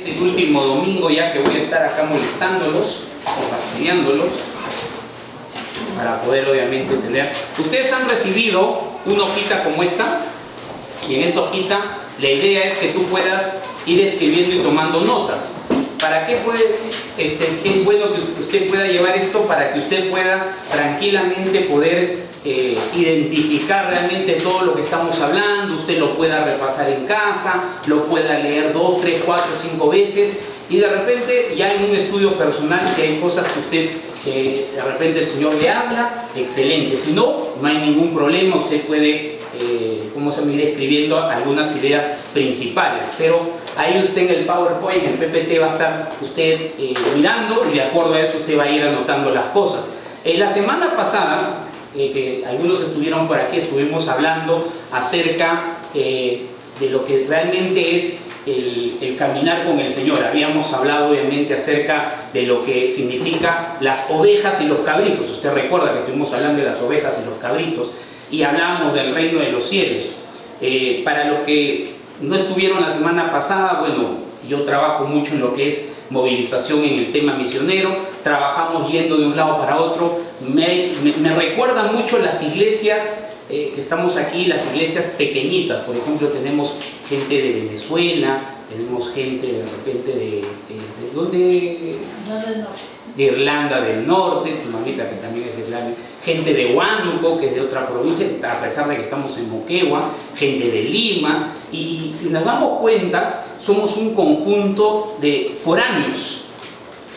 este último domingo, ya que voy a estar acá molestándolos o fastidiándolos, para poder obviamente tener... Ustedes han recibido una hojita como esta, y en esta hojita la idea es que tú puedas ir escribiendo y tomando notas. ¿Para qué es bueno que usted pueda llevar esto? Para que usted pueda tranquilamente poder identificar realmente todo lo que estamos hablando. Usted lo pueda repasar en casa, lo pueda leer 2, 3, 4, 5 veces, y de repente ya en un estudio personal, si hay cosas que usted de repente el Señor le habla, excelente. Si no, no hay ningún problema. Usted puede ir escribiendo algunas ideas principales, pero ahí usted en el PowerPoint, en el PPT, va a estar usted mirando, y de acuerdo a eso usted va a ir anotando las cosas. La semana pasada, que algunos estuvieron por aquí, estuvimos hablando acerca de lo que realmente es el caminar con el Señor. Habíamos hablado obviamente acerca de lo que significa las ovejas y los cabritos. Usted recuerda que estuvimos hablando de las ovejas y los cabritos, y hablábamos del reino de los cielos. Para los que no estuvieron la semana pasada, bueno, yo trabajo mucho en lo que es movilización en el tema misionero. Trabajamos yendo de un lado para otro. Me recuerdan mucho las iglesias que estamos aquí, las iglesias pequeñitas. Por ejemplo, tenemos gente de Venezuela, tenemos gente de repente ¿de dónde? De Irlanda del Norte, tu mamita que también es de Irlanda, gente de Huánuco, que es de otra provincia, a pesar de que estamos en Moquegua, gente de Lima, y si nos damos cuenta, somos un conjunto de foráneos,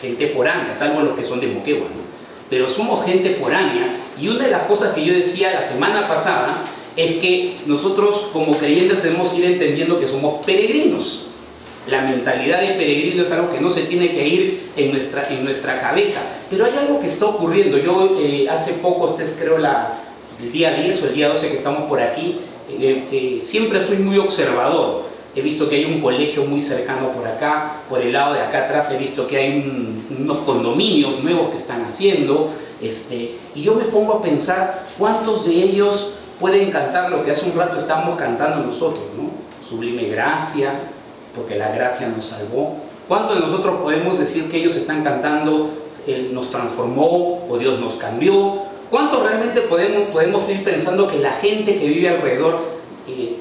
gente foránea, salvo los que son de Moquegua, ¿no? Pero somos gente foránea, y una de las cosas que yo decía la semana pasada es que nosotros como creyentes tenemos que ir entendiendo que somos peregrinos. La mentalidad de peregrino es algo que no se tiene que ir en nuestra cabeza, pero hay algo que está ocurriendo. Yo hace poco, creo el día 10 o el día 12 que estamos por aquí, siempre soy muy observador. He visto que hay un colegio muy cercano por acá, por el lado de acá atrás he visto que hay unos condominios nuevos que están haciendo, y yo me pongo a pensar cuántos de ellos pueden cantar lo que hace un rato estábamos cantando nosotros, ¿no? Sublime gracia, porque la gracia nos salvó. ¿Cuántos de nosotros podemos decir que ellos están cantando Él nos transformó o Dios nos cambió? ¿Cuántos realmente podemos ir pensando que la gente que vive alrededor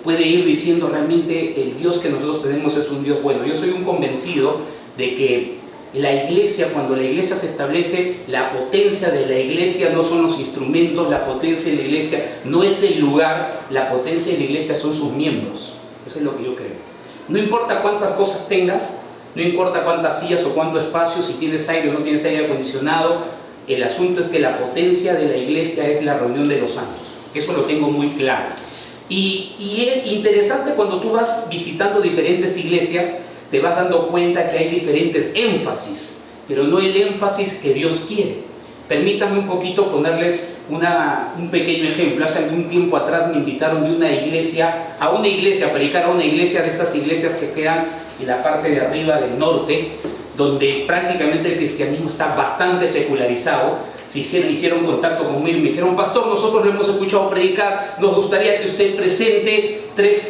puede ir diciendo realmente el Dios que nosotros tenemos es un Dios bueno? Yo soy un convencido de que la iglesia, cuando la iglesia se establece, la potencia de la iglesia no son los instrumentos, la potencia de la iglesia no es el lugar, la potencia de la iglesia son sus miembros. Eso es lo que yo creo. No importa cuántas cosas tengas, no importa cuántas sillas o cuánto espacio, si tienes aire o no tienes aire acondicionado, el asunto es que la potencia de la iglesia es la reunión de los santos. Eso lo tengo muy claro. Y es interesante cuando tú vas visitando diferentes iglesias, te vas dando cuenta que hay diferentes énfasis, pero no el énfasis que Dios quiere. Permítanme un poquito ponerles un pequeño ejemplo. Hace algún tiempo atrás me invitaron a predicar a una iglesia de estas iglesias que quedan en la parte de arriba del norte, donde prácticamente el cristianismo está bastante secularizado. Hicieron contacto conmigo y me dijeron: pastor, nosotros lo hemos escuchado predicar, nos gustaría que usted presente tres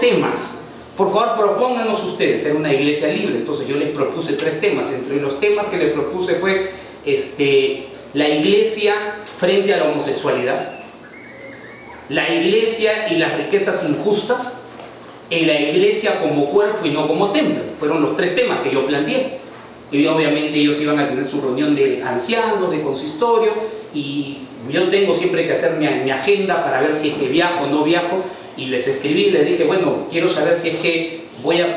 temas. Por favor, propónganos ustedes. Era una iglesia libre, entonces yo les propuse 3 temas. Entre los temas que les propuse fue la iglesia frente a la homosexualidad, la iglesia y las riquezas injustas, y la iglesia como cuerpo y no como templo. Fueron los 3 temas que yo planteé. Y obviamente ellos iban a tener su reunión de ancianos, de consistorio, y yo tengo siempre que hacer mi agenda para ver si es que viajo o no viajo, y les escribí, les dije: bueno, quiero saber si es que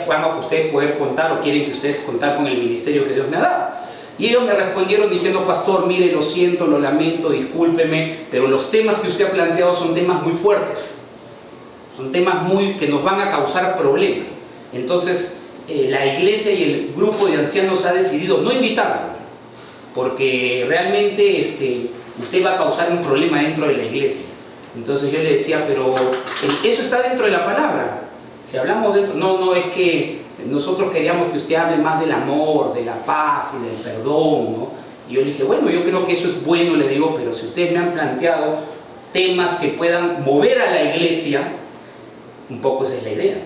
van a ustedes poder contar o quieren que ustedes contar con el ministerio que Dios me ha dado. Y ellos me respondieron diciendo: pastor, mire, lo siento, lo lamento, discúlpeme, pero los temas que usted ha planteado son temas muy fuertes, son temas que nos van a causar problemas. Entonces la iglesia y el grupo de ancianos ha decidido no invitarlo, porque realmente usted va a causar un problema dentro de la iglesia. Entonces yo le decía: pero eso está dentro de la palabra. Si hablamos dentro, no, es que nosotros queríamos que usted hable más del amor, de la paz y del perdón, ¿no? Y yo le dije: bueno, yo creo que eso es bueno, le digo, pero si ustedes me han planteado temas que puedan mover a la iglesia, un poco esa es la idea.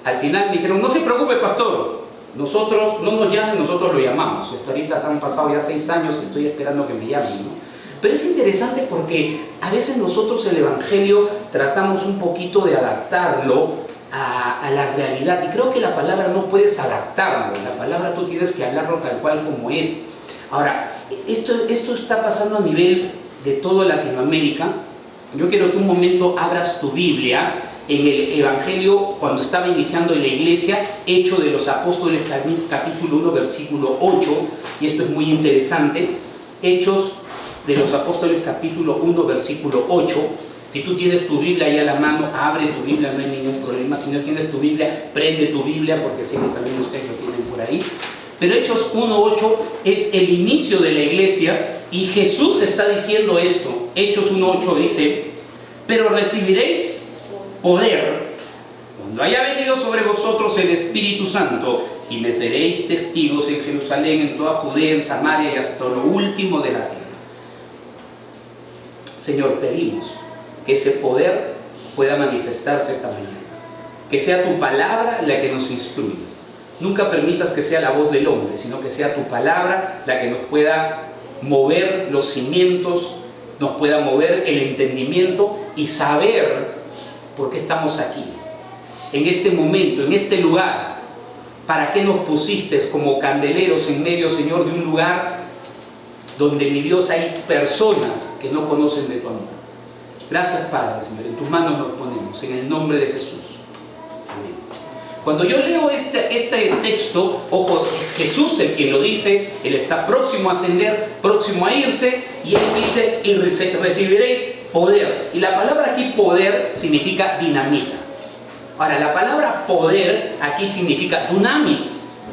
Al final me dijeron, no se preocupe, pastor, nosotros no nos llamen, nosotros lo llamamos. Hasta ahorita han pasado ya 6 años y estoy esperando que me llamen, ¿no? Pero es interesante porque a veces nosotros el Evangelio tratamos un poquito de adaptarlo a la realidad. Y creo que la palabra no puedes adaptarlo. La palabra tú tienes que hablarlo tal cual como es. Ahora, esto está pasando a nivel de toda Latinoamérica. Yo quiero que un momento abras tu Biblia en el Evangelio cuando estaba iniciando en la iglesia, Hechos de los Apóstoles, capítulo 1, versículo 8. Y esto es muy interesante. Hechos de los Apóstoles, capítulo 1, versículo 8. Si tú tienes tu Biblia ahí a la mano, abre tu Biblia, no hay ningún problema. Si no tienes tu Biblia, prende tu Biblia, porque sé que también ustedes lo tienen por ahí. Pero Hechos 1:8 es el inicio de la iglesia y Jesús está diciendo esto. Hechos 1:8 dice, pero recibiréis poder cuando haya venido sobre vosotros el Espíritu Santo y me seréis testigos en Jerusalén, en toda Judea, en Samaria y hasta lo último de la tierra. Señor, pedimos que ese poder pueda manifestarse esta mañana. Que sea tu palabra la que nos instruya. Nunca permitas que sea la voz del hombre, sino que sea tu palabra la que nos pueda mover los cimientos, nos pueda mover el entendimiento y saber por qué estamos aquí, en este momento, en este lugar. ¿Para qué nos pusiste como candeleros en medio, Señor, de un lugar donde, mi Dios, hay personas que no conocen de tu amor? Gracias, Padre, Señor, en tus manos nos ponemos, en el nombre de Jesús. Amén. Cuando yo leo este texto, ojo, Jesús el quien lo dice, Él está próximo a ascender, próximo a irse, y Él dice, y recibiréis poder. Y la palabra aquí poder significa dinamita. Ahora, la palabra poder aquí significa dunamis,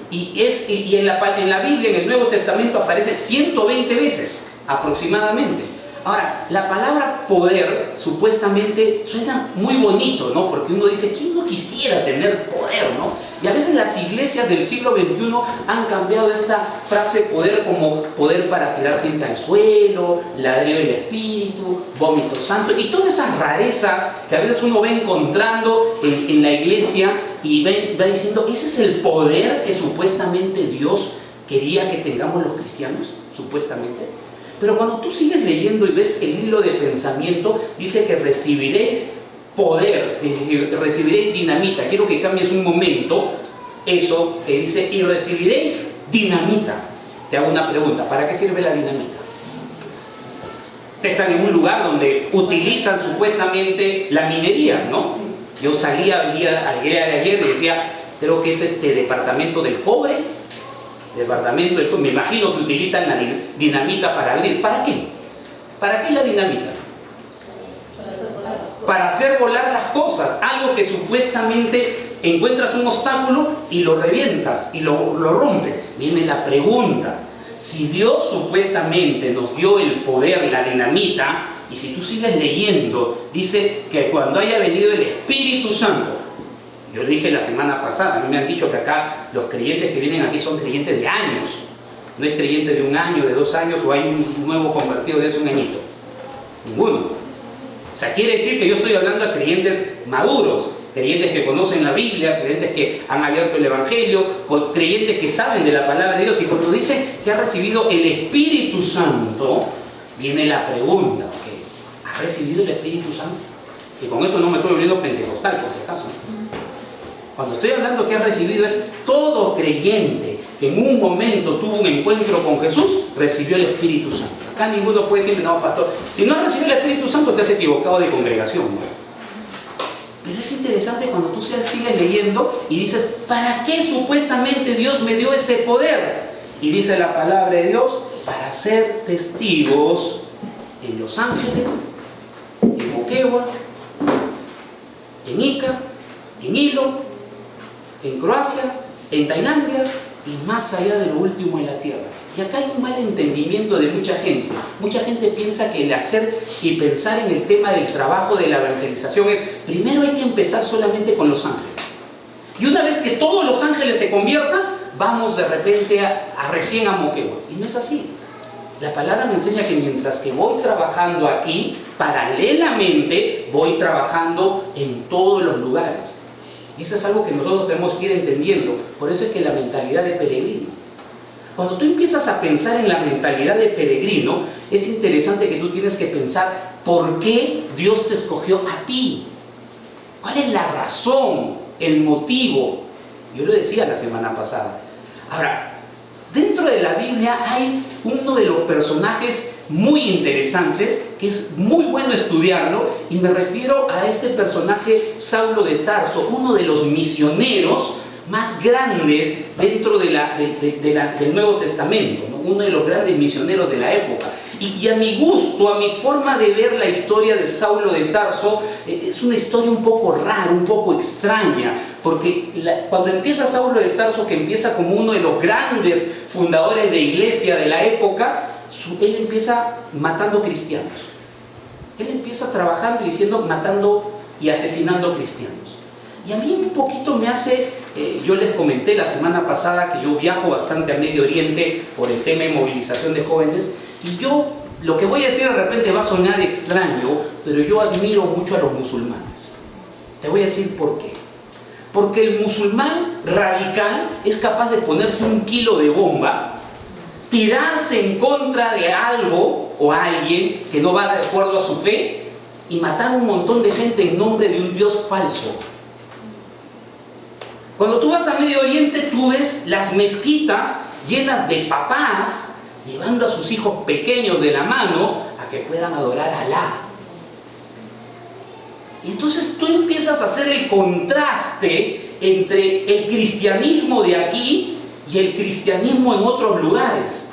y en la Biblia, en el Nuevo Testamento, aparece 120 veces aproximadamente. Ahora, la palabra poder supuestamente suena muy bonito, ¿no? Porque uno dice, ¿quién no quisiera tener poder, no? Y a veces las iglesias del siglo XXI han cambiado esta frase poder como poder para tirar gente al suelo, ladrillo del espíritu, vómito santo, y todas esas rarezas que a veces uno va encontrando en la iglesia y va diciendo, ¿ese es el poder que supuestamente Dios quería que tengamos los cristianos? Supuestamente. Pero cuando tú sigues leyendo y ves el hilo de pensamiento, dice que recibiréis poder, recibiréis dinamita. Quiero que cambies un momento eso que dice, y recibiréis dinamita. Te hago una pregunta, ¿para qué sirve la dinamita? Están en un lugar donde utilizan supuestamente la minería, ¿no? Yo salía al día de ayer y decía, creo que es departamento del cobre. Departamento del cobre. Me imagino que utilizan la dinamita para abrir. ¿Para qué? ¿Para qué la dinamita? Para hacer volar las cosas. Algo que supuestamente encuentras un obstáculo y lo revientas y lo rompes. Viene la pregunta. Si Dios supuestamente nos dio el poder, la dinamita, y si tú sigues leyendo, dice que cuando haya venido el Espíritu Santo, yo dije la semana pasada, a mí me han dicho que acá los creyentes que vienen aquí son creyentes de años. No es creyente de 1 año, de 2 años, o hay un nuevo convertido de hace 1 añito. Ninguno. O sea, quiere decir que yo estoy hablando a creyentes maduros, creyentes que conocen la Biblia, creyentes que han abierto el Evangelio, creyentes que saben de la palabra de Dios. Y cuando dice que ha recibido el Espíritu Santo, viene la pregunta, ¿okay? ¿Ha recibido el Espíritu Santo? Y con esto no me estoy volviendo pentecostal, por si acaso. Cuando estoy hablando que ha recibido es todo creyente que en un momento tuvo un encuentro con Jesús, recibió el Espíritu Santo. Acá ninguno puede decirme, no, pastor, si no has recibido el Espíritu Santo te has equivocado de congregación, ¿no? Pero es interesante cuando tú sigues leyendo y dices, ¿para qué supuestamente Dios me dio ese poder? Y dice la palabra de Dios, para ser testigos en Los Ángeles, en Moquegua, en Ica, en Hilo, en Croacia, en Tailandia y más allá de lo último en la tierra. Y acá hay un mal entendimiento de mucha gente. Mucha gente piensa que el hacer y pensar en el tema del trabajo de la evangelización es, primero hay que empezar solamente con Los Ángeles. Y una vez que todos Los Ángeles se conviertan, vamos de repente recién a Moquegua. Y no es así. La palabra me enseña que mientras que voy trabajando aquí, paralelamente voy trabajando en todos los lugares. Y eso es algo que nosotros tenemos que ir entendiendo. Por eso es que la mentalidad de peregrino. Cuando tú empiezas a pensar en la mentalidad de peregrino, es interesante que tú tienes que pensar por qué Dios te escogió a ti. ¿Cuál es la razón, el motivo? Yo lo decía la semana pasada. Ahora, dentro de la Biblia hay uno de los personajes muy interesantes, que es muy bueno estudiarlo, y me refiero a este personaje Saulo de Tarso, uno de los misioneros más grandes dentro del Nuevo Testamento, ¿no? Uno de los grandes misioneros de la época. Y a mi gusto, a mi forma de ver la historia de Saulo de Tarso, es una historia un poco rara, un poco extraña, porque cuando empieza Saulo de Tarso, que empieza como uno de los grandes fundadores de iglesia de la época, él empieza matando cristianos. Él empieza trabajando y matando y asesinando cristianos. Y a mí un poquito me hace, yo les comenté la semana pasada que yo viajo bastante a Medio Oriente por el tema de movilización de jóvenes, y yo, lo que voy a decir de repente va a sonar extraño, pero yo admiro mucho a los musulmanes. Te voy a decir por qué. Porque el musulmán radical es capaz de ponerse 1 kilo de bomba, tirarse en contra de algo o alguien que no va de acuerdo a su fe y matar un montón de gente en nombre de un Dios falso. Cuando tú vas a Medio Oriente, tú ves las mezquitas llenas de papás llevando a sus hijos pequeños de la mano a que puedan adorar a Alá. Y entonces tú empiezas a hacer el contraste entre el cristianismo de aquí y el cristianismo en otros lugares.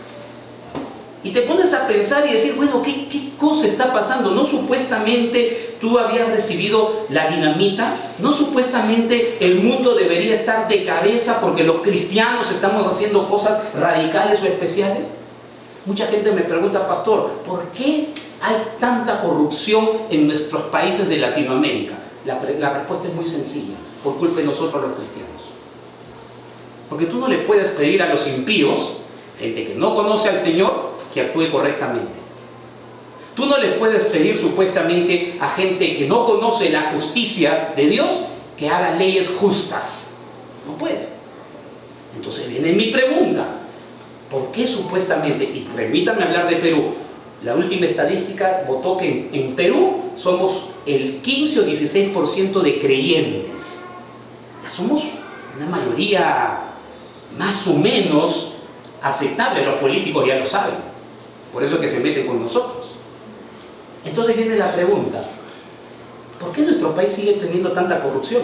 Y te pones a pensar y decir, bueno, ¿qué cosa está pasando? ¿No supuestamente tú habías recibido la dinamita? ¿No supuestamente el mundo debería estar de cabeza porque los cristianos estamos haciendo cosas radicales o especiales? Mucha gente me pregunta, pastor, ¿por qué hay tanta corrupción en nuestros países de Latinoamérica? La respuesta es muy sencilla, por culpa de nosotros los cristianos. Porque tú no le puedes pedir a los impíos, gente que no conoce al Señor, que actúe correctamente. Tú no le puedes pedir supuestamente a gente que no conoce la justicia de Dios que haga leyes justas. No puede. Entonces viene mi pregunta. ¿Por qué supuestamente, y permítanme hablar de Perú, la última estadística votó que en Perú somos el 15 o 16% de creyentes? Ya somos una mayoría más o menos aceptable, los políticos ya lo saben, por eso es que se meten con nosotros. Entonces viene la pregunta, ¿por qué nuestro país sigue teniendo tanta corrupción?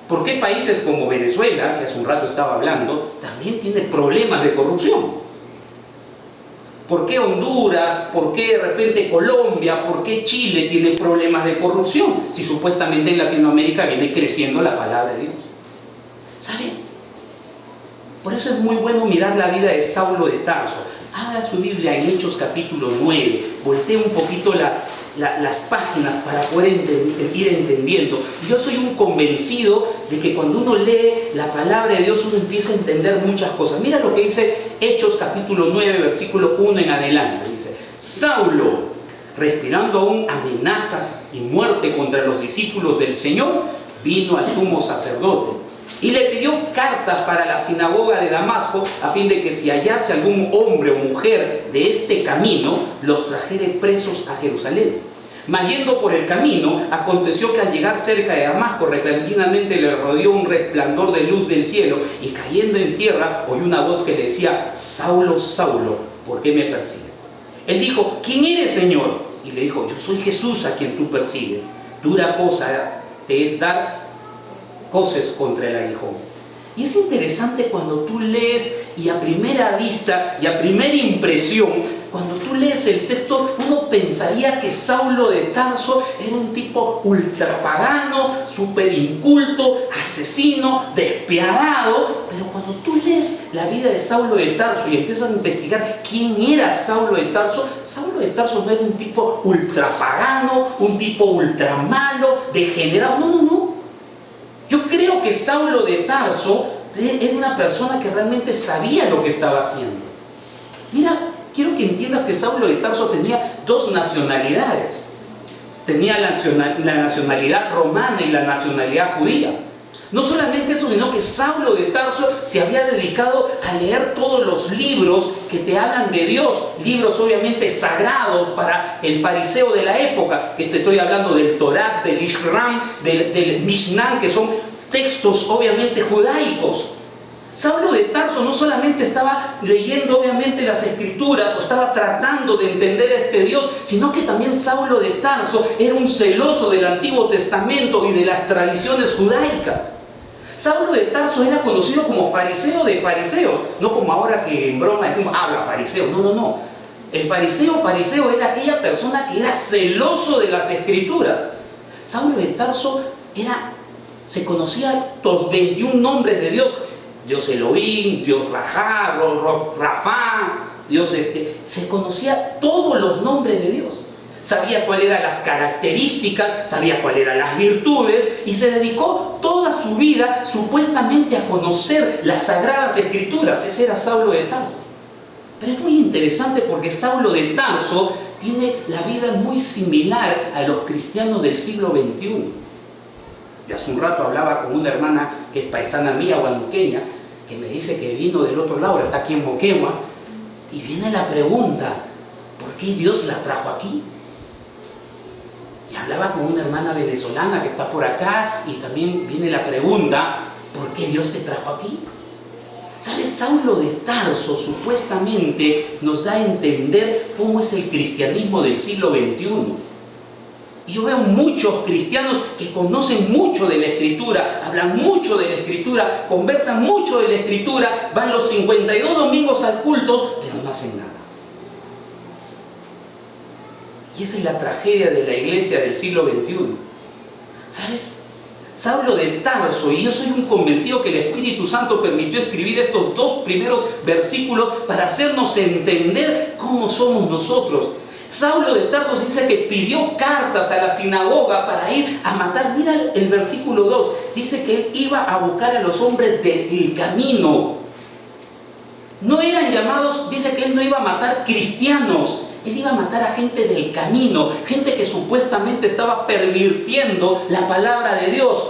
¿Por qué países como Venezuela, que hace un rato estaba hablando, también tiene problemas de corrupción? ¿Por qué Honduras? ¿Por qué de repente Colombia? ¿Por qué Chile tiene problemas de corrupción? Si supuestamente en Latinoamérica viene creciendo la palabra de Dios. ¿Saben? Por eso es muy bueno mirar la vida de Saulo de Tarso. Abra su Biblia en Hechos capítulo 9, voltee un poquito las páginas para poder ir entendiendo. Y yo soy un convencido de que cuando uno lee la palabra de Dios, uno empieza a entender muchas cosas. Mira lo que dice Hechos capítulo 9, versículo 1 en adelante. Dice, Saulo, respirando aún amenazas y muerte contra los discípulos del Señor, vino al sumo sacerdote y le pidió cartas para la sinagoga de Damasco, a fin de que si hallase algún hombre o mujer de este camino, los trajere presos a Jerusalén. Mas yendo por el camino, aconteció que al llegar cerca de Damasco, repentinamente le rodeó un resplandor de luz del cielo, y cayendo en tierra, oyó una voz que le decía, Saulo, Saulo, ¿por qué me persigues? Él dijo, ¿quién eres, Señor? Y le dijo, yo soy Jesús a quien tú persigues. Dura cosa te es dar coces contra el aguijón. Y es interesante cuando tú lees y a primera vista y a primera impresión, cuando tú lees el texto, uno pensaría que Saulo de Tarso era un tipo ultrapagano, súper inculto, asesino, despiadado. Pero cuando tú lees la vida de Saulo de Tarso y empiezas a investigar quién era Saulo de Tarso no era un tipo ultrapagano, un tipo ultramalo, degenerado. No. Yo creo que Saulo de Tarso era una persona que realmente sabía lo que estaba haciendo. Mira, quiero que entiendas que Saulo de Tarso tenía 2 nacionalidades. tenía la nacionalidad romana y la nacionalidad judía. No solamente eso, sino que Saulo de Tarso se había dedicado a leer todos los libros que te hablan de Dios, libros obviamente sagrados para el fariseo de la época, que te estoy hablando del Torá, del Ishram, del Mishnah, que son textos obviamente judaicos. Saulo de Tarso no solamente estaba leyendo obviamente las escrituras o estaba tratando de entender a este Dios, sino que también Saulo de Tarso era un celoso del Antiguo Testamento y de las tradiciones judaicas. Saulo de Tarso era conocido como fariseo de fariseos, no como ahora que en broma decimos, habla fariseo. No. El fariseo era aquella persona que era celoso de las escrituras. Saulo de Tarso se conocía los 21 nombres de Dios. Dios Elohim, Dios Rajá, Rafá, Dios se conocía todos los nombres de Dios. Sabía cuáles eran las características, sabía cuáles eran las virtudes y se dedicó toda su vida supuestamente a conocer las sagradas escrituras. Ese era Saulo de Tarso. Pero es muy interesante porque Saulo de Tarso tiene la vida muy similar a los cristianos del siglo XXI. Yo hace un rato hablaba con una hermana que es paisana mía, huanuqueña, que me dice que vino del otro lado, está aquí en Moquegua, y viene la pregunta, ¿por qué Dios la trajo aquí? Y hablaba con una hermana venezolana que está por acá, y también viene la pregunta, ¿por qué Dios te trajo aquí? ¿Sabes? Saulo de Tarso supuestamente nos da a entender cómo es el cristianismo del siglo XXI. Y yo veo muchos cristianos que conocen mucho de la Escritura, hablan mucho de la Escritura, conversan mucho de la Escritura, van los 52 domingos al culto, pero no hacen nada. Y esa es la tragedia de la iglesia del siglo XXI. ¿Sabes? Saulo de Tarso, y yo soy un convencido que el Espíritu Santo permitió escribir estos 2 primeros versículos para hacernos entender cómo somos nosotros. Saulo de Tarso dice que pidió cartas a la sinagoga para ir a matar. Mira el versículo 2, dice que él iba a buscar a los hombres del camino. No eran llamados, dice que él no iba a matar cristianos, él iba a matar a gente del camino, gente que supuestamente estaba pervirtiendo la palabra de Dios.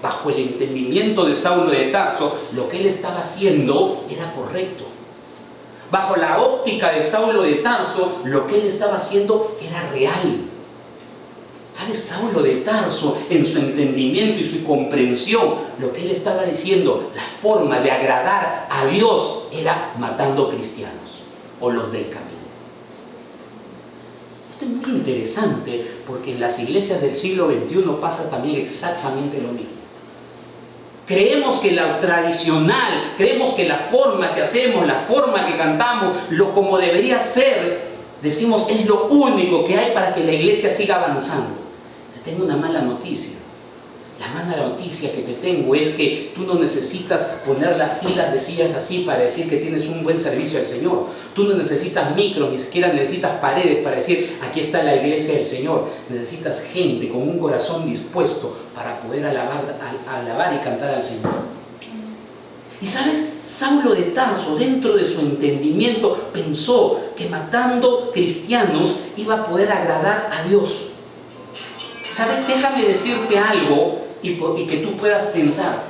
Bajo el entendimiento de Saulo de Tarso, lo que él estaba haciendo era correcto. Bajo la óptica de Saulo de Tarso, lo que él estaba haciendo era real. ¿Sabes? Saulo de Tarso, en su entendimiento y su comprensión, lo que él estaba diciendo, la forma de agradar a Dios era matando cristianos o los del camino. Esto es muy interesante porque en las iglesias del siglo XXI pasa también exactamente lo mismo. Creemos que la tradicional, creemos que la forma que hacemos, la forma que cantamos, lo como debería ser, decimos es lo único que hay para que la iglesia siga avanzando. Te tengo una mala noticia. La mala noticia que te tengo es que tú no necesitas poner las filas de sillas así para decir que tienes un buen servicio al Señor. Tú no necesitas micros, ni siquiera necesitas paredes para decir aquí está la iglesia del Señor. Necesitas gente con un corazón dispuesto para poder alabar y cantar al Señor. Y sabes, Saulo de Tarso, dentro de su entendimiento, pensó que matando cristianos iba a poder agradar a Dios. ¿Sabes? Déjame decirte algo y que tú puedas pensar.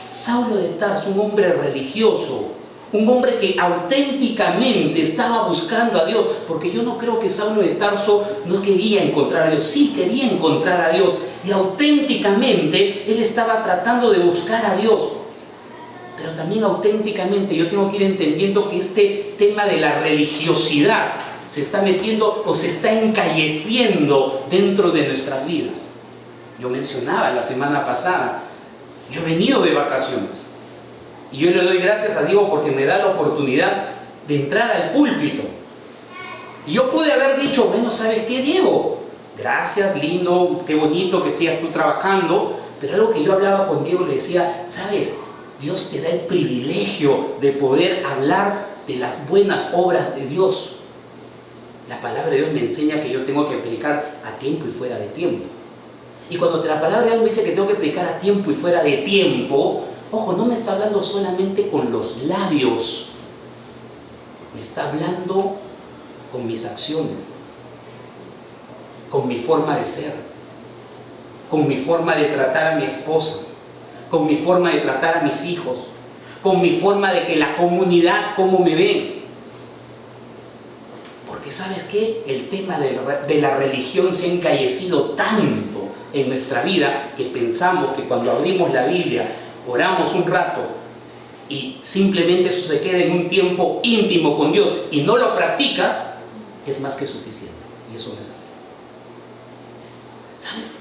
Saulo de Tarso, un hombre religioso, un hombre que auténticamente estaba buscando a Dios, porque yo no creo que Saulo de Tarso no quería encontrar a Dios, sí quería encontrar a Dios, y auténticamente él estaba tratando de buscar a Dios. Pero también auténticamente yo tengo que ir entendiendo que este tema de la religiosidad se está metiendo o se está encalleciendo dentro de nuestras vidas. Yo mencionaba la semana pasada, yo he venido de vacaciones y yo le doy gracias a Dios porque me da la oportunidad de entrar al púlpito. Y yo pude haber dicho, bueno, ¿sabes qué, Diego? Gracias, lindo, qué bonito que sigas tú trabajando, pero algo que yo hablaba con Diego, le decía, ¿sabes? Dios te da el privilegio de poder hablar de las buenas obras de Dios. La palabra de Dios me enseña que yo tengo que predicar a tiempo y fuera de tiempo. Y cuando la palabra de Dios me dice que tengo que predicar a tiempo y fuera de tiempo, ojo, no me está hablando solamente con los labios, me está hablando con mis acciones, con mi forma de ser. con mi forma de tratar a mi esposa, con mi forma de tratar a mis hijos, con mi forma de que la comunidad cómo me ve. Porque ¿sabes qué? El tema de la religión se ha encallecido tanto en nuestra vida que pensamos que cuando abrimos la Biblia, oramos un rato y simplemente eso se queda en un tiempo íntimo con Dios y no lo practicas, es más que suficiente. Y eso no es así. ¿Sabes?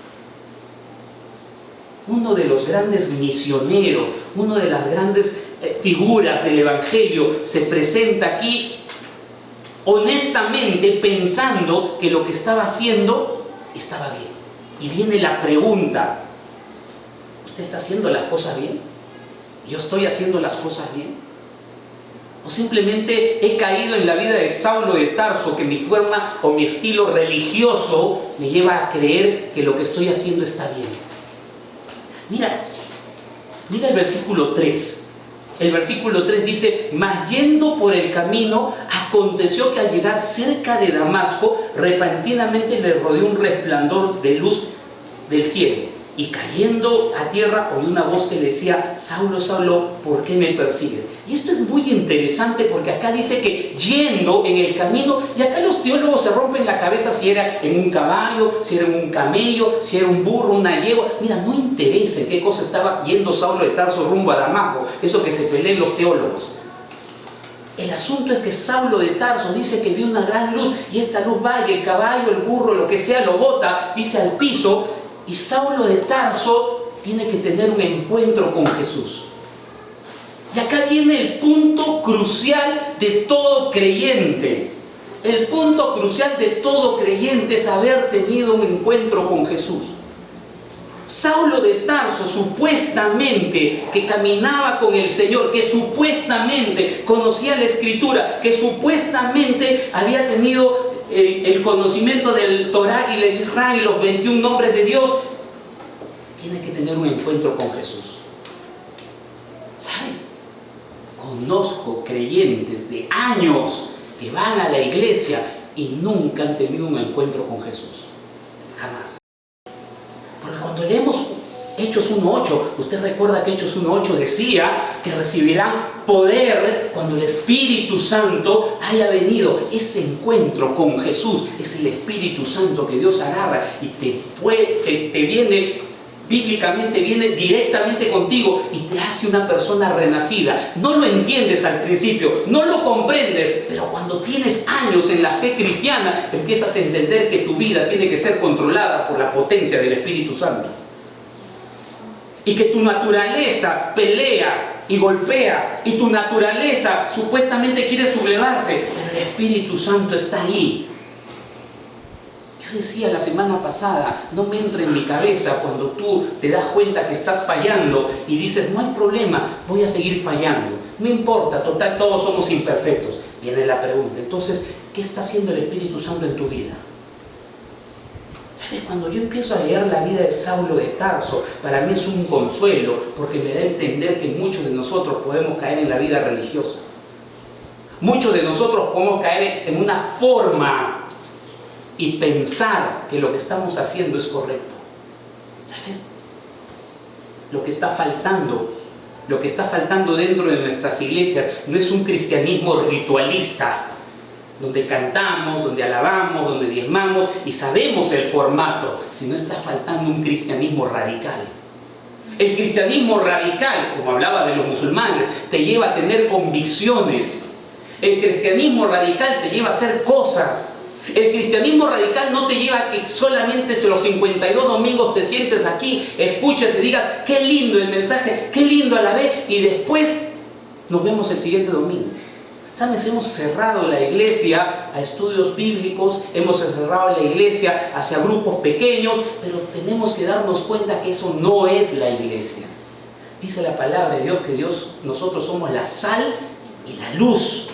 Uno de los grandes misioneros, una de las grandes figuras del Evangelio se presenta aquí honestamente pensando que lo que estaba haciendo estaba bien. Y viene la pregunta: ¿usted está haciendo las cosas bien? ¿Yo estoy haciendo las cosas bien? ¿O simplemente he caído en la vida de Saulo de Tarso, que mi forma o mi estilo religioso me lleva a creer que lo que estoy haciendo está bien? Mira el versículo 3. El versículo 3 dice: mas yendo por el camino, aconteció que al llegar cerca de Damasco, repentinamente le rodeó un resplandor de luz del cielo. Y cayendo a tierra, oyó una voz que le decía: Saulo, Saulo, ¿por qué me persigues? Y esto es muy interesante porque acá dice que yendo en el camino, y acá los teólogos se rompen la cabeza si era en un caballo, si era en un camello, si era un burro, una yegua. Mira, no interesa en qué cosa estaba yendo Saulo de Tarso rumbo a Damasco, eso que se peleen los teólogos. El asunto es que Saulo de Tarso dice que vio una gran luz y esta luz va y el caballo, el burro, lo que sea, lo bota, dice, al piso. Y Saulo de Tarso tiene que tener un encuentro con Jesús. Y acá viene el punto crucial de todo creyente. El punto crucial de todo creyente es haber tenido un encuentro con Jesús. Saulo de Tarso, supuestamente que caminaba con el Señor, que supuestamente conocía la Escritura, que supuestamente había tenido el conocimiento del Torá y el Israel y los 21 nombres de Dios, tiene que tener un encuentro con Jesús. ¿Saben? Conozco creyentes de años que van a la iglesia y nunca han tenido un encuentro con Jesús. Jamás. Porque cuando leemos Hechos 1.8, usted recuerda que Hechos 1.8 decía que recibirán poder cuando el Espíritu Santo haya venido. Ese encuentro con Jesús es el Espíritu Santo que Dios agarra y te viene, bíblicamente viene directamente contigo y te hace una persona renacida. No lo entiendes al principio, no lo comprendes, pero cuando tienes años en la fe cristiana, empiezas a entender que tu vida tiene que ser controlada por la potencia del Espíritu Santo. Y que tu naturaleza pelea y golpea, y tu naturaleza supuestamente quiere sublevarse, pero el Espíritu Santo está ahí. Yo decía la semana pasada, no me entra en mi cabeza cuando tú te das cuenta que estás fallando y dices, no hay problema, voy a seguir fallando, no importa, total, todos somos imperfectos. Viene la pregunta, entonces, ¿qué está haciendo el Espíritu Santo en tu vida? ¿Sabes? Cuando yo empiezo a leer la vida de Saulo de Tarso, para mí es un consuelo, porque me da a entender que muchos de nosotros podemos caer en la vida religiosa. Muchos de nosotros podemos caer en una forma y pensar que lo que estamos haciendo es correcto. ¿Sabes? Lo que está faltando dentro de nuestras iglesias no es un cristianismo ritualista, donde cantamos, donde alabamos, donde diezmamos y sabemos el formato, sino está faltando un cristianismo radical. El cristianismo radical, como hablaba de los musulmanes, te lleva a tener convicciones. El cristianismo radical te lleva a hacer cosas. El cristianismo radical no te lleva a que solamente los 52 domingos te sientes aquí, escuches y digas, qué lindo el mensaje, qué lindo a la vez, y después nos vemos el siguiente domingo. ¿Sabes? Hemos cerrado la iglesia a estudios bíblicos, hemos cerrado la iglesia hacia grupos pequeños, pero tenemos que darnos cuenta que eso no es la iglesia. Dice la palabra de Dios que nosotros somos la sal y la luz.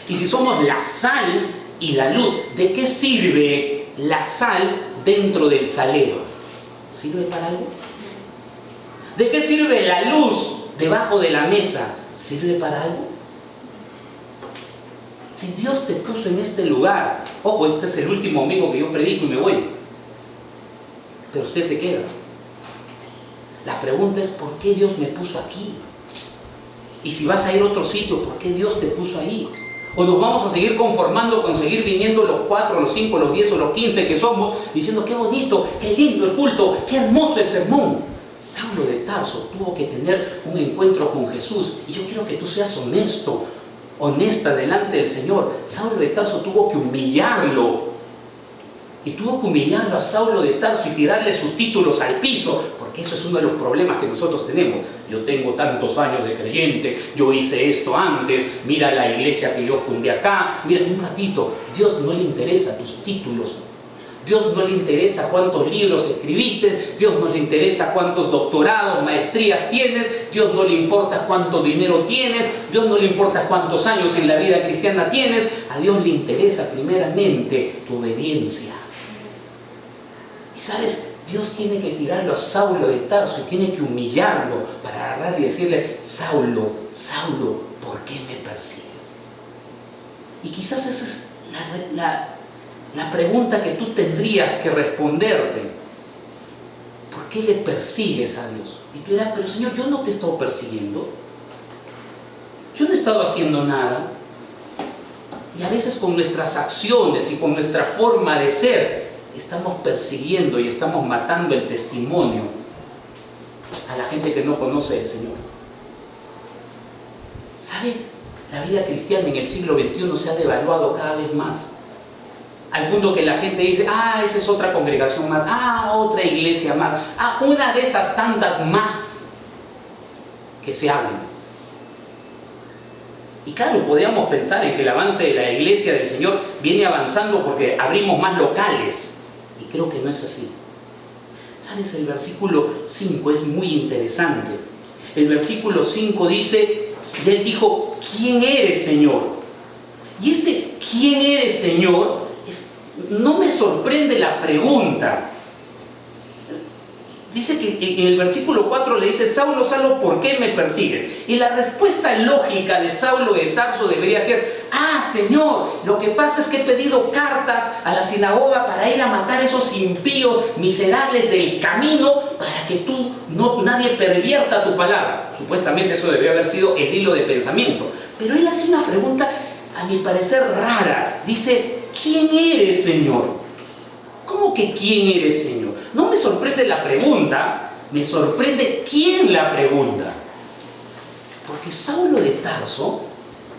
Y si somos la sal y la luz, ¿de qué sirve la sal dentro del salero? ¿Sirve para algo? ¿De qué sirve la luz debajo de la mesa? ¿Sirve para algo? Si Dios te puso en este lugar, ojo, este es el último domingo que yo predico y me voy, pero usted se queda. La pregunta es, ¿por qué Dios me puso aquí? Y si vas a ir a otro sitio, ¿por qué Dios te puso ahí? ¿O nos vamos a seguir conformando con seguir viniendo los 4, los 5, los 10 o los 15 que somos, diciendo qué bonito, qué lindo el culto, qué hermoso el sermón? Saulo de Tarso tuvo que tener un encuentro con Jesús. Y yo quiero que tú seas honesto, honesta delante del Señor. Saulo de Tarso tuvo que humillarlo. Y tuvo que humillarlo a Saulo de Tarso y tirarle sus títulos al piso, porque eso es uno de los problemas que nosotros tenemos. Yo tengo tantos años de creyente, yo hice esto antes, mira la iglesia que yo fundé acá. Mira, un ratito, Dios no le interesa tus títulos. Dios no le interesa cuántos libros escribiste, Dios no le interesa cuántos doctorados, maestrías tienes, Dios no le importa cuánto dinero tienes, Dios no le importa cuántos años en la vida cristiana tienes. A Dios le interesa primeramente tu obediencia. Y sabes, Dios tiene que tirarlo a Saulo de Tarso y tiene que humillarlo para agarrar y decirle, Saulo, Saulo, ¿por qué me persigues? Y quizás esa es la pregunta que tú tendrías que responderte. ¿Por qué le persigues a Dios? Y tú dirás, pero Señor, yo no te he estado persiguiendo. Yo no he estado haciendo nada. Y a veces con nuestras acciones y con nuestra forma de ser, estamos persiguiendo y estamos matando el testimonio a la gente que no conoce al Señor. ¿Sabe? La vida cristiana en el siglo XXI se ha devaluado cada vez más. Al punto que la gente dice, esa es otra congregación más, otra iglesia más, una de esas tantas más que se abren. Y claro, podríamos pensar en que el avance de la iglesia del Señor viene avanzando porque abrimos más locales. Y creo que no es así. ¿Sabes? El versículo 5 es muy interesante. El versículo 5 dice, y él dijo, ¿quién eres, Señor? Y este ¿quién eres, Señor? No me sorprende la pregunta. Dice que en el versículo 4 le dice, Saulo, Saulo, ¿por qué me persigues? Y la respuesta lógica de Saulo de Tarso debería ser, Señor, lo que pasa es que he pedido cartas a la sinagoga para ir a matar a esos impíos miserables del camino para que nadie pervierta tu palabra. Supuestamente eso debería haber sido el hilo de pensamiento. Pero él hace una pregunta, a mi parecer, rara. Dice, ¿quién eres, Señor? ¿Cómo que quién eres, Señor? No me sorprende la pregunta, me sorprende quién la pregunta. Porque Saulo de Tarso,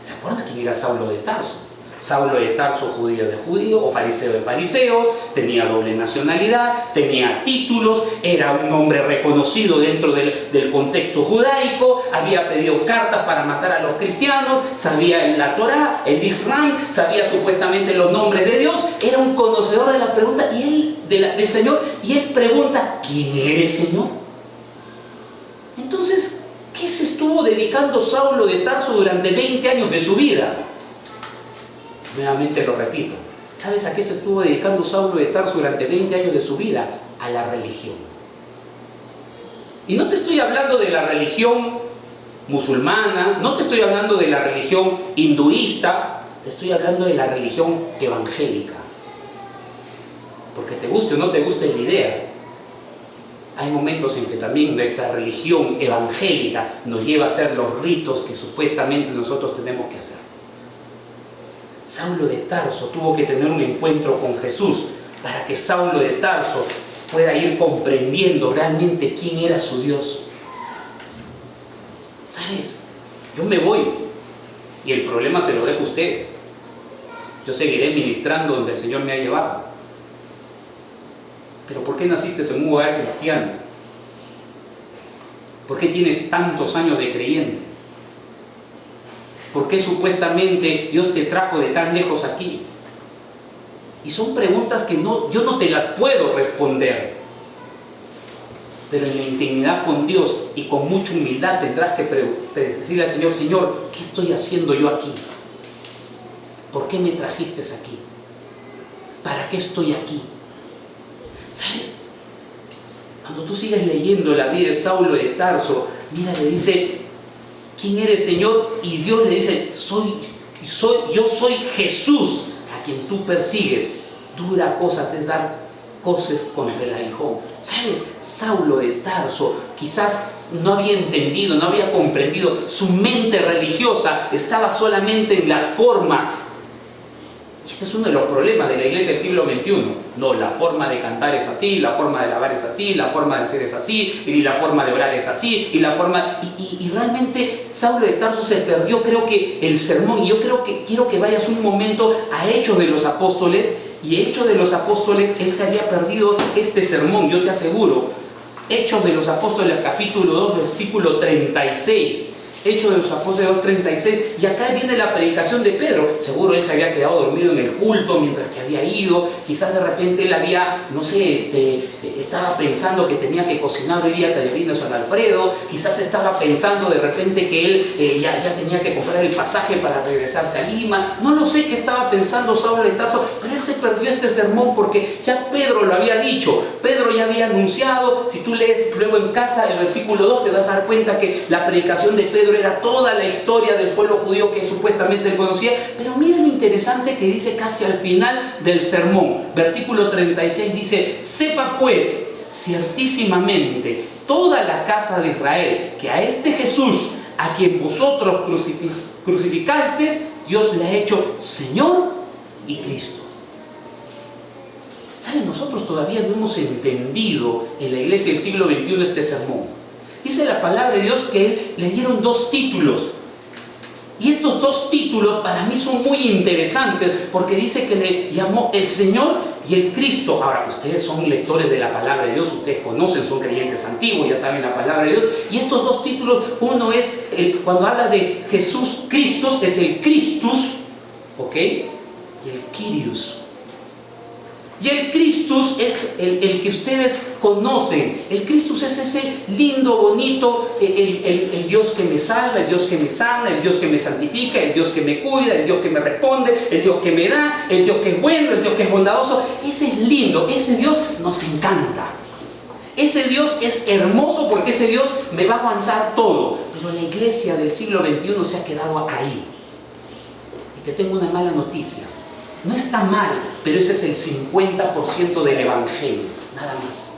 ¿se acuerda quién era Saulo de Tarso? Saulo de Tarso, judío de judíos o fariseo de fariseos, tenía doble nacionalidad, tenía títulos, era un hombre reconocido dentro del contexto judaico, había pedido cartas para matar a los cristianos, sabía la Torá, el Islam, sabía supuestamente los nombres de Dios, era un conocedor de la pregunta del Señor, y él pregunta, ¿quién eres, Señor? Entonces, ¿qué se estuvo dedicando Saulo de Tarso durante 20 años de su vida? Nuevamente lo repito. ¿Sabes a qué se estuvo dedicando Saulo de Tarso durante 20 años de su vida? A la religión. Y no te estoy hablando de la religión musulmana, no te estoy hablando de la religión hinduista, te estoy hablando de la religión evangélica. Porque te guste o no te guste la idea, hay momentos en que también nuestra religión evangélica nos lleva a hacer los ritos que supuestamente nosotros tenemos que hacer. Saulo de Tarso tuvo que tener un encuentro con Jesús para que Saulo de Tarso pueda ir comprendiendo realmente quién era su Dios. ¿Sabes? Yo me voy y el problema se lo dejo a ustedes. Yo seguiré ministrando donde el Señor me ha llevado. Pero ¿por qué naciste en un hogar cristiano? ¿Por qué tienes tantos años de creyente? ¿Por qué supuestamente Dios te trajo de tan lejos aquí? Y son preguntas que yo no te las puedo responder. Pero en la intimidad con Dios y con mucha humildad tendrás que decirle al Señor, Señor, ¿qué estoy haciendo yo aquí? ¿Por qué me trajiste aquí? ¿Para qué estoy aquí? ¿Sabes? Cuando tú sigues leyendo la vida de Saulo de Tarso, mira, le dice, ¿quién eres, Señor? Y Dios le dice, yo soy Jesús a quien tú persigues. Dura cosa te es dar coces contra el aguijón. ¿Sabes? Saulo de Tarso quizás no había entendido, no había comprendido. Su mente religiosa estaba solamente en las formas. Y este es uno de los problemas de la iglesia del siglo XXI. No, la forma de cantar es así, la forma de alabar es así, la forma de hacer es así, y la forma de orar es así, y la forma... Y realmente Saulo de Tarso se perdió, creo que, el sermón. Y yo quiero que vayas un momento a Hechos de los Apóstoles. Y Hechos de los Apóstoles, él se había perdido este sermón, yo te aseguro. Hechos de los Apóstoles, capítulo 2, versículo 36. Hechos de los Apóstoles 2:36, y acá viene la predicación de Pedro. Seguro él se había quedado dormido en el culto mientras que había ido. Quizás de repente él había, no sé, estaba pensando que tenía que cocinar hoy día tallarines San Alfredo. Quizás estaba pensando de repente que él ya tenía que comprar el pasaje para regresarse a Lima. No lo sé qué estaba pensando Saulo de Tarso, pero él se perdió este sermón porque ya Pedro lo había dicho. Pedro ya había anunciado. Si tú lees luego en casa el versículo 2, te vas a dar cuenta que la predicación de Pedro era toda la historia del pueblo judío que supuestamente él conocía. Pero miren lo interesante que dice casi al final del sermón. Versículo 36 dice: sepa pues ciertísimamente toda la casa de Israel que a este Jesús, a quien vosotros crucificasteis, Dios le ha hecho Señor y Cristo. ¿Saben? Nosotros todavía no hemos entendido en la iglesia del siglo XXI este sermón. Dice la palabra de Dios que él le dieron 2 títulos. Y estos 2 títulos para mí son muy interesantes porque dice que le llamó el Señor y el Cristo. Ahora, ustedes son lectores de la palabra de Dios, ustedes conocen, son creyentes antiguos, ya saben la palabra de Dios. Y estos 2 títulos, uno es, cuando habla de Jesús Cristo, es el Christus, ¿ok? Y el Kyrios. Y el Christus es el que ustedes conocen. El Christus es ese lindo, bonito, el Dios que me salva, el Dios que me sana, el Dios que me santifica, el Dios que me cuida, el Dios que me responde, el Dios que me da, el Dios que es bueno, el Dios que es bondadoso. Ese es lindo, ese Dios nos encanta. Ese Dios es hermoso porque ese Dios me va a aguantar todo. Pero la iglesia del siglo XXI se ha quedado ahí. Y te tengo una mala noticia. No está mal, pero ese es el 50% del Evangelio, nada más.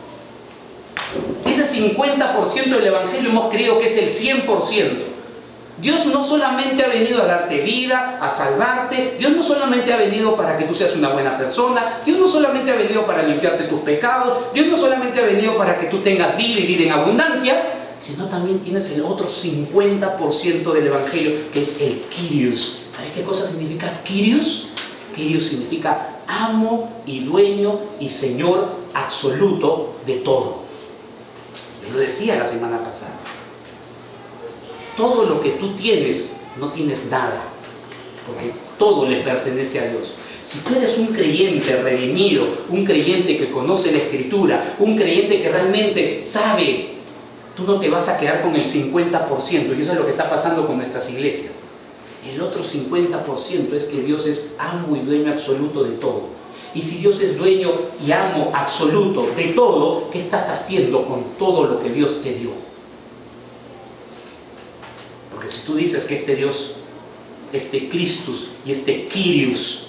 Ese 50% del Evangelio hemos creído que es el 100%. Dios no solamente ha venido a darte vida, a salvarte. Dios no solamente ha venido para que tú seas una buena persona. Dios no solamente ha venido para limpiarte tus pecados. Dios no solamente ha venido para que tú tengas vida y vida en abundancia, sino también tienes el otro 50% del Evangelio, que es el Kyrios. ¿Sabes qué cosa significa Kyrios? Kyrios significa amo y dueño y señor absoluto de todo. Yo lo decía la semana pasada. Todo lo que tú tienes, no tienes nada, porque todo le pertenece a Dios. Si tú eres un creyente redimido, un creyente que conoce la Escritura, un creyente que realmente sabe, tú no te vas a quedar con el 50%, y eso es lo que está pasando con nuestras iglesias. El otro 50% es que Dios es amo y dueño absoluto de todo. Y si Dios es dueño y amo absoluto de todo, ¿qué estás haciendo con todo lo que Dios te dio? Porque si tú dices que este Dios, este Christus y este Kyrios,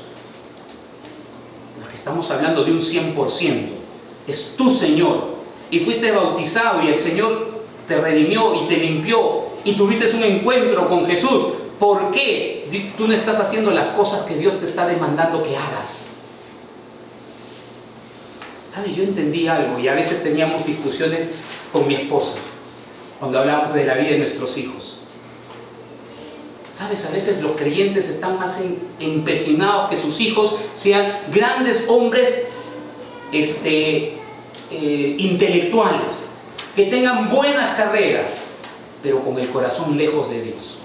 porque estamos hablando de un 100%, es tu Señor, y fuiste bautizado y el Señor te redimió y te limpió y tuviste un encuentro con Jesús, ¿por qué tú no estás haciendo las cosas que Dios te está demandando que hagas? ¿Sabes? Yo entendí algo y a veces teníamos discusiones con mi esposa cuando hablábamos de la vida de nuestros hijos. ¿Sabes? A veces los creyentes están más empecinados que sus hijos sean grandes hombres intelectuales, que tengan buenas carreras, pero con el corazón lejos de Dios.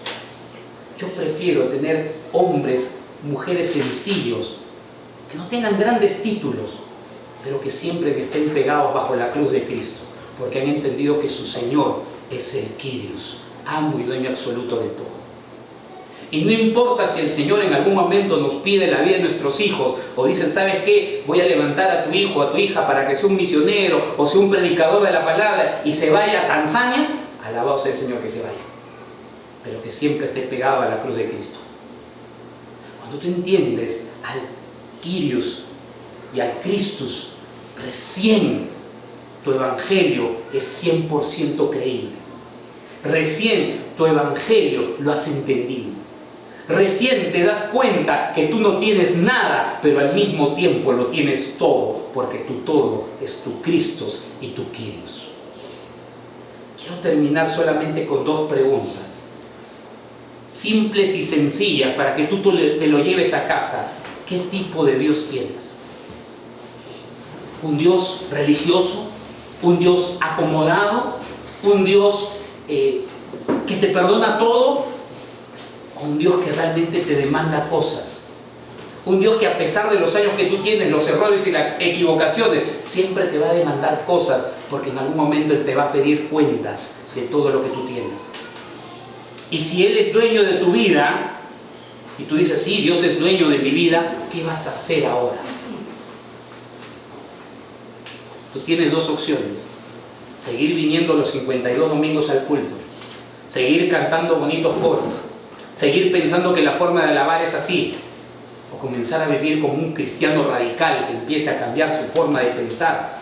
Yo prefiero tener hombres, mujeres sencillos, que no tengan grandes títulos, pero que siempre estén pegados bajo la cruz de Cristo, porque han entendido que su Señor es el Kyrios, amo y dueño absoluto de todo. Y no importa si el Señor en algún momento nos pide la vida de nuestros hijos, o dicen, ¿sabes qué? Voy a levantar a tu hijo, a tu hija, para que sea un misionero, o sea un predicador de la palabra, y se vaya a Tanzania, alabado sea el Señor que se vaya, pero que siempre esté pegado a la cruz de Cristo. Cuando tú entiendes al Kyrios y al Christus, recién tu evangelio es 100% creíble. Recién tu evangelio lo has entendido. Recién te das cuenta que tú no tienes nada, pero al mismo tiempo lo tienes todo, porque tu todo es tu Cristo y tu Kyrios. Quiero terminar solamente con 2 preguntas, simples y sencillas, para que tú te lo lleves a casa. ¿Qué tipo de Dios tienes? ¿Un Dios religioso? ¿Un Dios acomodado? ¿Un Dios que te perdona todo? ¿O un Dios que realmente te demanda cosas? Un Dios que, a pesar de los años que tú tienes, los errores y las equivocaciones, siempre te va a demandar cosas, porque en algún momento Él te va a pedir cuentas de todo lo que tú tienes. Y si Él es dueño de tu vida, y tú dices, sí, Dios es dueño de mi vida, ¿qué vas a hacer ahora? Tú tienes 2 opciones: seguir viniendo los 52 domingos al culto, seguir cantando bonitos coros, seguir pensando que la forma de alabar es así, o comenzar a vivir como un cristiano radical que empiece a cambiar su forma de pensar,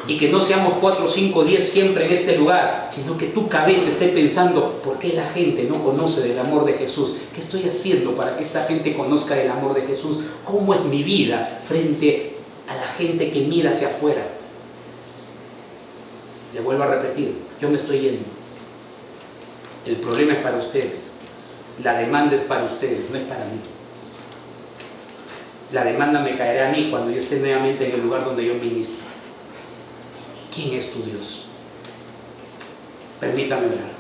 y que no seamos 4, 5, 10 siempre en este lugar, sino que tu cabeza esté pensando, ¿por qué la gente no conoce del amor de Jesús? ¿Qué estoy haciendo para que esta gente conozca del amor de Jesús? ¿Cómo es mi vida frente a la gente que mira hacia afuera? Le vuelvo a repetir, yo me estoy yendo. El problema es para ustedes. La demanda es para ustedes, no es para mí. La demanda me caerá a mí cuando yo esté nuevamente en el lugar donde yo ministro. ¿Quién es tu Dios? Permítame orar.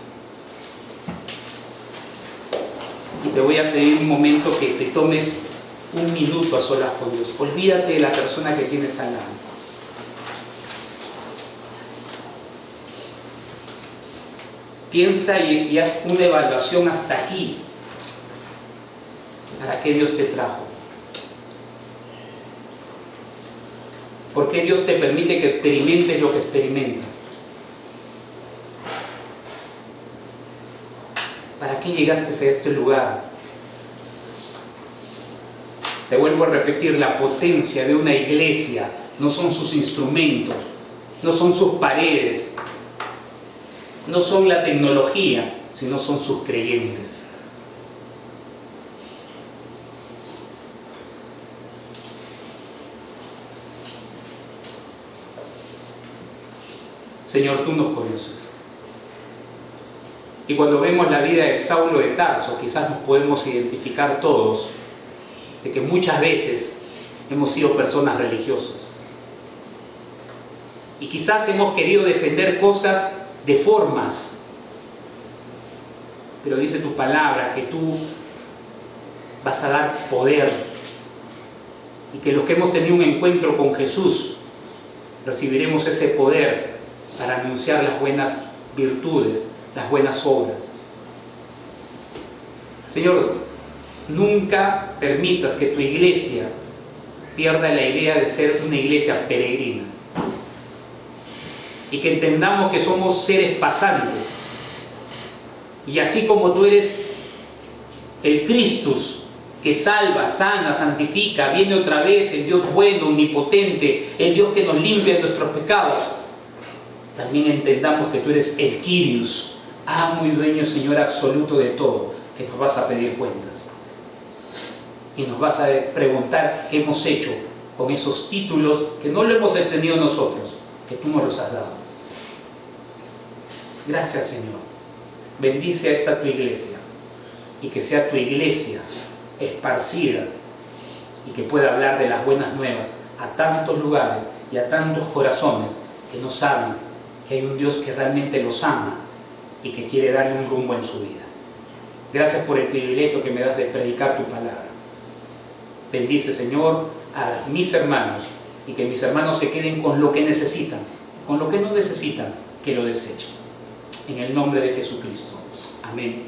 Y te voy a pedir un momento que te tomes un minuto a solas con Dios. Olvídate de la persona que tienes al lado. Piensa y haz una evaluación hasta aquí. ¿Para qué Dios te trajo? ¿Por qué Dios te permite que experimentes lo que experimentas? ¿Para qué llegaste a este lugar? Te vuelvo a repetir, la potencia de una iglesia no son sus instrumentos, no son sus paredes, no son la tecnología, sino son sus creyentes. Señor, tú nos conoces. Y cuando vemos la vida de Saulo de Tarso, quizás nos podemos identificar todos de que muchas veces hemos sido personas religiosas. Y quizás hemos querido defender cosas de formas, pero dice tu palabra que tú vas a dar poder, y que los que hemos tenido un encuentro con Jesús recibiremos ese poder para anunciar las buenas virtudes, las buenas obras. Señor, nunca permitas que tu iglesia pierda la idea de ser una iglesia peregrina, y que entendamos que somos seres pasantes, y así como tú eres el Christus que salva, sana, santifica, viene otra vez, el Dios bueno, omnipotente, el Dios que nos limpia de nuestros pecados, también entendamos que tú eres el Kyrios, amo y dueño, Señor absoluto de todo, que nos vas a pedir cuentas y nos vas a preguntar qué hemos hecho con esos títulos que no lo hemos obtenido nosotros, que tú nos los has dado. Gracias, Señor. Bendice a esta tu iglesia, y que sea tu iglesia esparcida y que pueda hablar de las buenas nuevas a tantos lugares y a tantos corazones que no saben que hay un Dios que realmente los ama y que quiere darle un rumbo en su vida. Gracias por el privilegio que me das de predicar tu palabra. Bendice, Señor, a mis hermanos, y que mis hermanos se queden con lo que necesitan. Con lo que no necesitan, que lo desechen. En el nombre de Jesucristo. Amén.